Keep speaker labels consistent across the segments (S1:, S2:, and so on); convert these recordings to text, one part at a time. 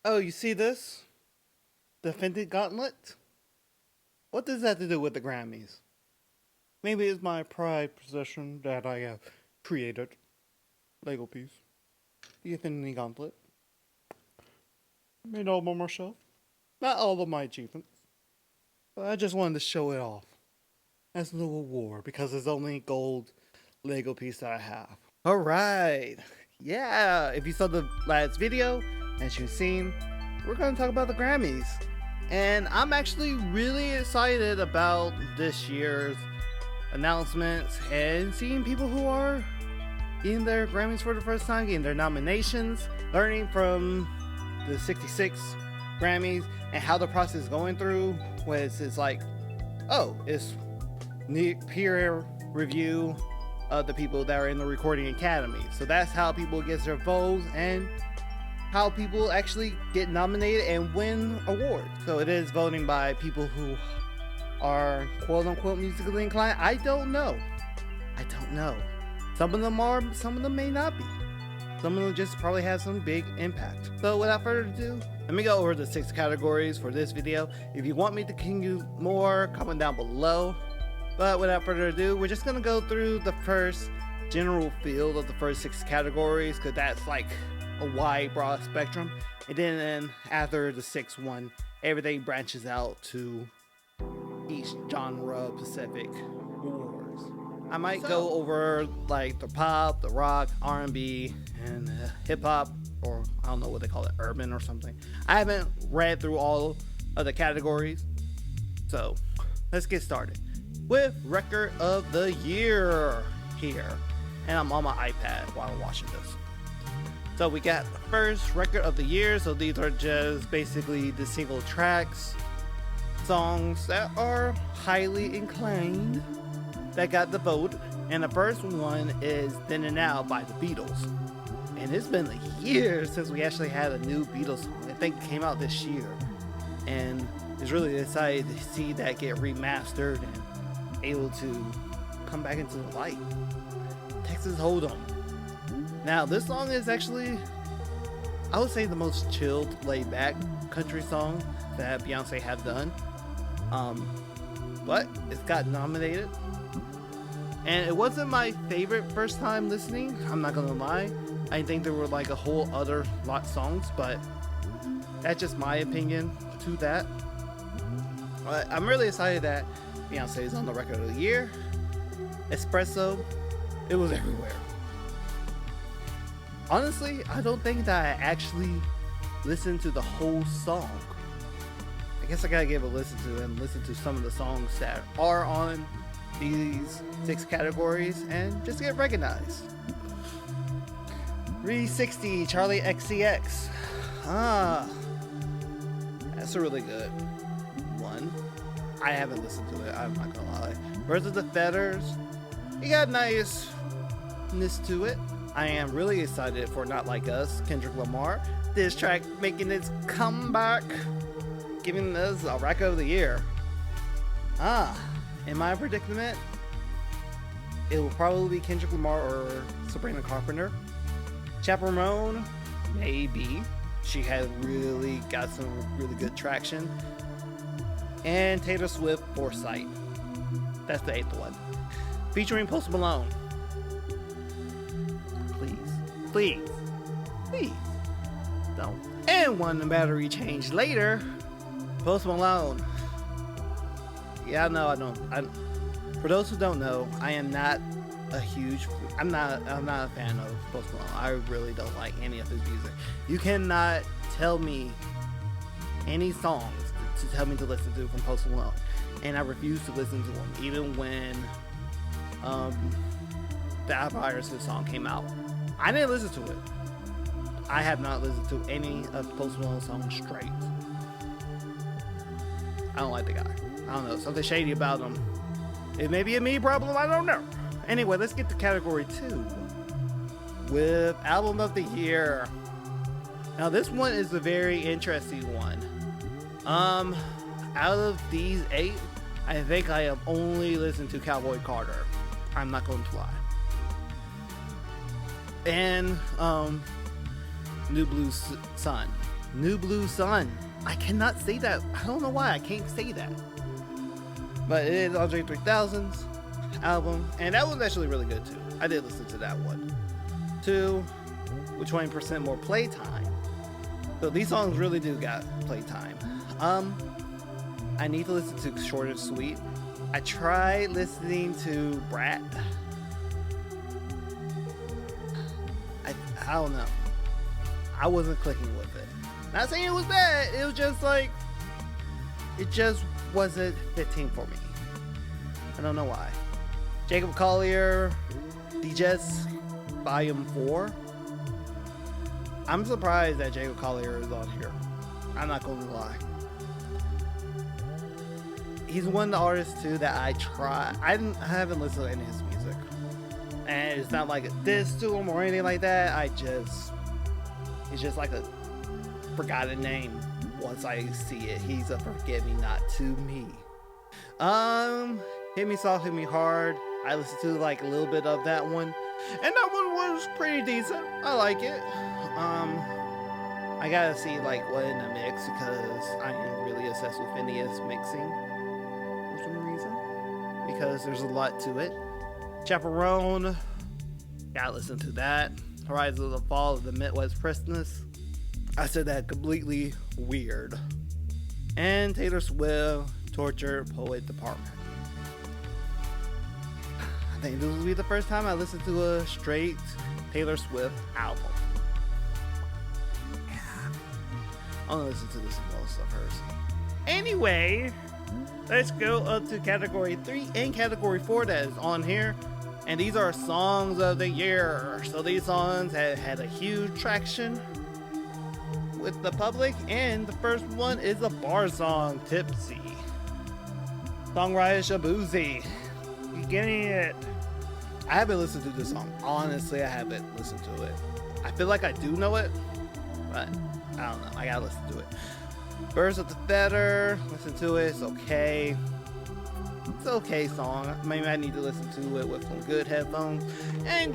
S1: Oh, you see this? The Fenty Gauntlet? What does that have to do with the Grammys? Maybe it's my pride possession that I have created. Lego piece. The Infinity Gauntlet. Made all by myself. Not all of my achievements. But I just wanted to show it off. As a little award because it's the only gold Lego piece that I have. Alright. Yeah, if you saw the last video, as you've seen, we're going to talk about the Grammys. And I'm actually really excited about this year's announcements and seeing people who are getting their Grammys for the first time, getting their nominations, learning from the 66 Grammys and how the process is going through, where it's like, oh, it's peer review of the people that are in the Recording Academy. So that's how people get their votes and how people actually get nominated and win awards. So it is voting by people who are quote unquote musically inclined. I don't know. Some of them are, some of them may not be. Some of them just probably have some big impact. So without further ado, let me go over the 6 categories for this video. If you want me to continue more, comment down below. But without further ado, we're just gonna go through the first general field of the first 6 categories, because that's like a wide, broad spectrum. And then after the 6th one, everything branches out to each genre specific awards. I might go over like the pop, the rock, R&B, and hip hop, or I don't know what they call it, urban or something. I haven't read through all of the categories, so let's get started with record of the year here. And I'm on my iPad while I'm watching this. So we got the first record of the year. So these are just basically the single tracks, songs that are highly inclined that got the vote. And the first one is Then and Now by the Beatles. And it's been a year since we actually had a new Beatles song. I think it came out this year. And it's really excited to see that get remastered and able to come back into the light. Texas Hold'em. Now this song is actually, I would say, the most chilled, laid back country song that Beyonce have done. But it's got nominated. And it wasn't my favorite first time listening, I'm not gonna lie. I think there were like a whole other lot songs, but that's just my opinion to that. But I'm really excited that Beyonce is on the record of the year. Espresso, it was everywhere. Honestly, I don't think that I actually listened to the whole song. I guess I gotta give a listen to some of the songs that are on these 6 categories and just get recognized. 360, Charlie XCX. That's a really good one. I haven't listened to it, I'm not gonna lie. Birds of the Feathers, it got niceness to it. I am really excited for Not Like Us, Kendrick Lamar. This track making its comeback, giving us a record of the year. In my predicament, it will probably be Kendrick Lamar or Sabrina Carpenter. Chaperone, maybe. She had really got some really good traction. And Taylor Swift, Foresight. That's the 8th one. Featuring Post Malone. Please don't. And when the battery changed later, Post Malone. Yeah, I don't. For those who don't know, I am not a huge. I'm not a fan of Post Malone. I really don't like any of his music. You cannot tell me any songs to tell me to listen to from Post Malone, and I refuse to listen to them, even when the Virus song came out. I didn't listen to it. I have not listened to any of Post Malone's songs straight. I don't like the guy. I don't know, something shady about him. It may be a me problem, I don't know. Anyway, let's get to category 2 with Album of the Year. Now this one is a very interesting one. Out of these 8, I think I have only listened to Cowboy Carter. I'm not going to lie. And New Blue Sun. New Blue Sun. I cannot say that. I don't know why I can't say that. But it is Andre 3000's album, and that was actually really good too. I did listen to that one. 2, with 20% more playtime. So these songs really do got playtime. I need to listen to Short and Sweet. I tried listening to Brat. I don't know. I wasn't clicking with it. Not saying it was bad. It was just like, it just wasn't fitting for me. I don't know why. Jacob Collier, DJs Volume 4. I'm surprised that Jacob Collier is on here. I'm not going to lie. He's one of the artists too that I haven't listened to any of his music. And it's not like a diss to him or anything like that. It's just like a forgotten name. Once I see it, he's a forget-me-not to me. Hit Me Soft, Hit Me Hard. I listened to like a little bit of that one, and that one was pretty decent. I like it. I gotta see like what in the mix because I am really obsessed with Phineas mixing for some reason because there's a lot to it. Chaperone, gotta listen to that. Horizon of the Fall of the Midwest Christmas. I said that completely weird. And Taylor Swift, Torture Poet Department. I think this will be the first time I listen to a straight Taylor Swift album. Yeah. I'm gonna listen to this and most of hers. Anyway, let's go up to category 3 and category 4 that is on here. And these are songs of the year. So these songs have had a huge traction with the public. And the first one is a bar song, Tipsy. Songwriter Shabuzi. You getting it? I haven't listened to this song. Honestly, I haven't listened to it. I feel like I do know it, but I don't know. I gotta listen to it. Birds of the Feather. Listen to it. It's okay. It's an okay song. Maybe I need to listen to it with some good headphones and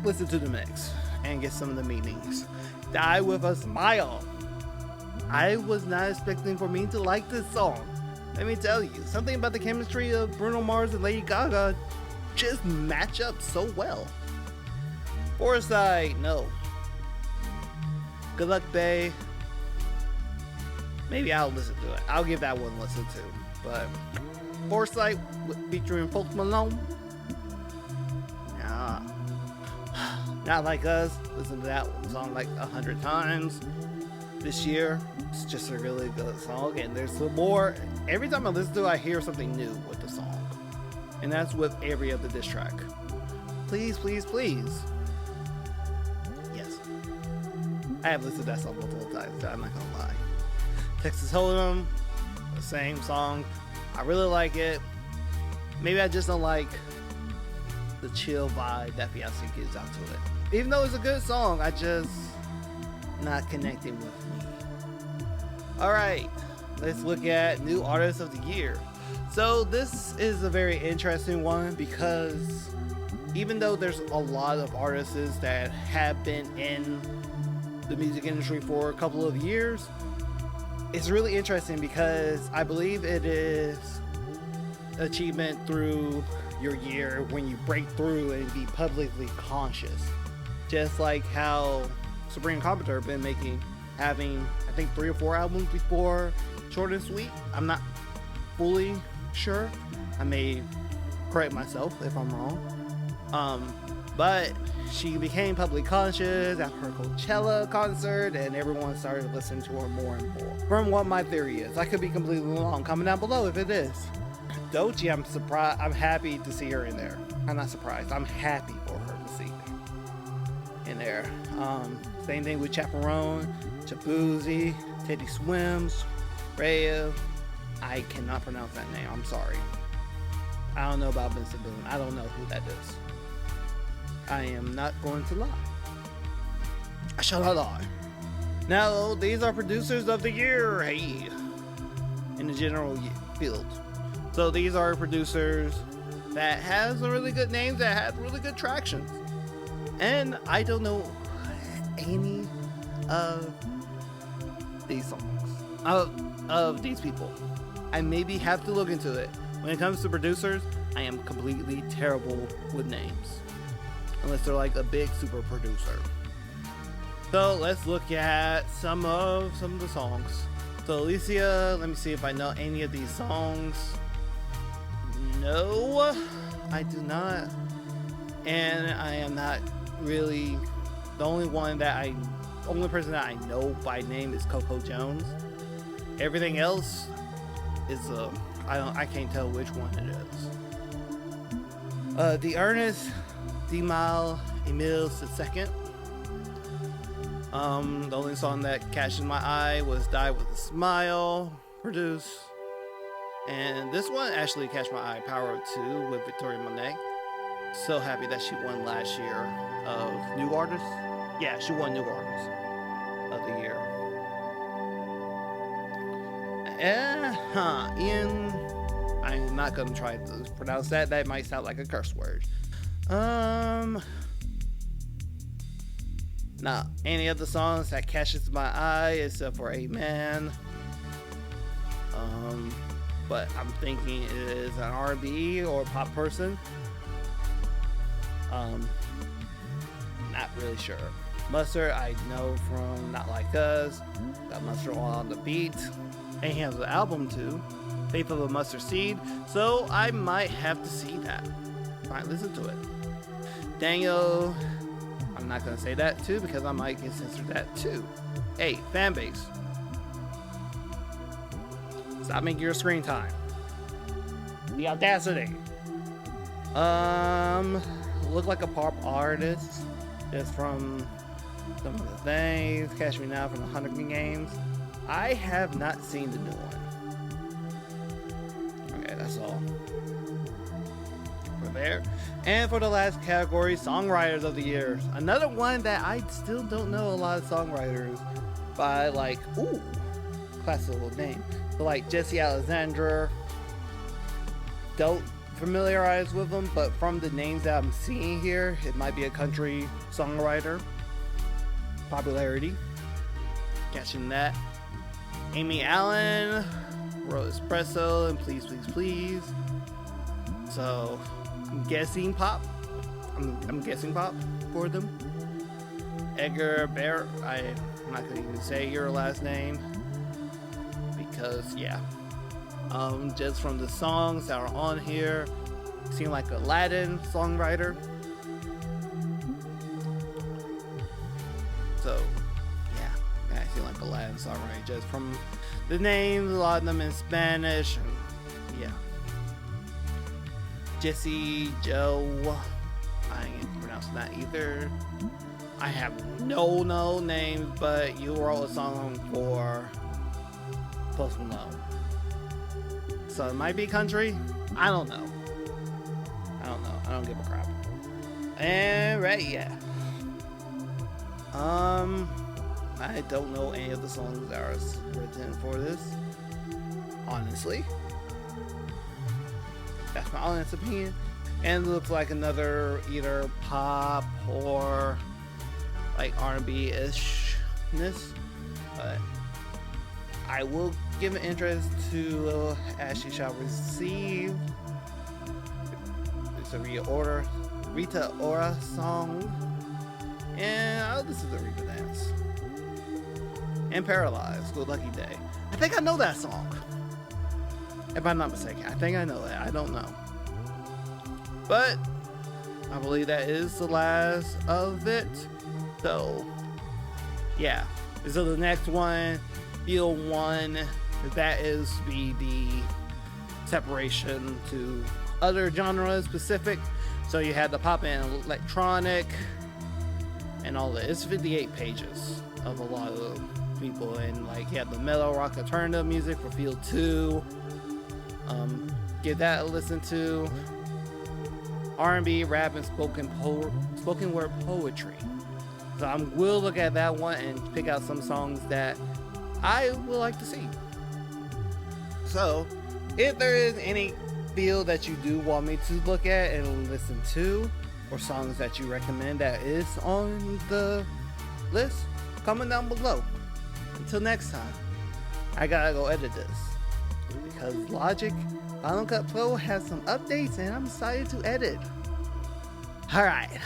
S1: listen to the mix and get some of the meanings. Die With a Smile. I was not expecting for me to like this song. Let me tell you, something about the chemistry of Bruno Mars and Lady Gaga just match up so well. Foresight, no. Good Luck Bae. Maybe I'll listen to it. I'll give that one a listen to. But Foresight featuring Post Malone. Nah. Not Like Us. Listen to that song like 100 times this year. It's just a really good song, and there's some more. Every time I listen to it, I hear something new with the song, and that's with every other diss track. Please, please, please. Yes, I have listened to that song multiple times. I'm not gonna lie. Texas Hold'em, the same song. I really like it. Maybe I just don't like the chill vibe that Beyonce gives out to it. Even though it's a good song, I just not connecting with me. Alright, let's look at new artists of the year. So this is a very interesting one because even though there's a lot of artists that have been in the music industry for a couple of years, it's really interesting because I believe it is achievement through your year when you break through and be publicly conscious. Just like how Sabrina Carpenter been having I think 3 or 4 albums before Short and Sweet. I'm not fully sure. I may correct myself if I'm wrong. But she became publicly conscious at her Coachella concert, and everyone started listening to her more and more. From what my theory is, I could be completely wrong. Comment down below if it is. Doechii, I'm surprised. I'm happy to see her in there. I'm not surprised. I'm happy for her to see in there. Same thing with Chaperone, Shabuzi, Teddy Swims, Raya. I cannot pronounce that name. I'm sorry. I don't know about Vincent Boone. I don't know who that is. I am not going to lie. I shall not lie. Now, these are producers of the year, hey, in the general field. So these are producers that have some really good names that have really good traction. And I don't know any of these songs, of these people. I maybe have to look into it. When it comes to producers, I am completely terrible with names, unless they're like a big super producer. So let's look at some of the songs. So Alicia, let me see if I know any of these songs. No, I do not. And I am not really, the only person that I know by name is Coco Jones. Everything else is I can't tell which one it is. The Ernest, D-Mile, Emile II. The only song that catches my eye was Die With a Smile, produced. And this one actually catch my eye, Power of Two with Victoria Monet. So happy that she won last year of New Artist. Yeah, she won New Artist of the Year. Ian, I'm not gonna try to pronounce that. That might sound like a curse word. Not any of the songs that catches my eye except for Amen. But I'm thinking it is an R&B or pop person. Not really sure. Mustard, I know from Not Like Us. Got Mustard on the Beat. And he has an album too, Faith of a Mustard Seed. So I might have to see that. Might listen to it. Daniel, I'm not gonna say that too because I might get censored that too. Hey, fan base. Stop making your screen time. The audacity. Look like a pop artist. Just from some of the things. Catch Me Now from the Hunger Games. I have not seen the new one. Okay, that's all for there. And for the last category, Songwriters of the Year. Another one that I still don't know a lot of songwriters by, like, classical name. So like Jesse Alexander, don't familiarize with them, but from the names that I'm seeing here, it might be a country songwriter. Popularity, catching that. Amy Allen wrote Espresso and Please Please Please. So I'm guessing pop. I'm guessing pop for them. Edgar Bear, I'm not gonna even say your last name because yeah. Just from the songs that are on here, seem like a Latin songwriter. So yeah, I seem like a Latin songwriter just from the names, a lot of them in Spanish. And, yeah. Jesse Joe, I ain't pronouncing that either. I have no names, but you wrote a song for Post Malone. So it might be country. I don't know. I don't give a crap. And right, yeah. I don't know any of the songs that are written for this. Honestly. That's my honest opinion. And it looks like another either pop or like R&B-ishness. But I will give an interest to As She Shall Receive. It's a Rita Ora song. And I'll listen to Rita Dance. And Paralyzed, Good Lucky Day. I think I know that song. If I'm not mistaken, I think I know it. I don't know. But I believe that is the last of it. So, yeah. So the next one, Field 1, that is the separation to other genres specific. So you had the pop and electronic and all that. It's 58 pages of a lot of people. And like you had the metal rock alternative music for Field 2. Give that a listen to. R&B, rap, and spoken word poetry. So I will look at that one and pick out some songs that I would like to see. So if there is any field that you do want me to look at and listen to, or songs that you recommend that is on the list, comment down below. Until next time, I gotta go edit this because Logic Final Cut Pro has some updates and I'm excited to edit. Alright.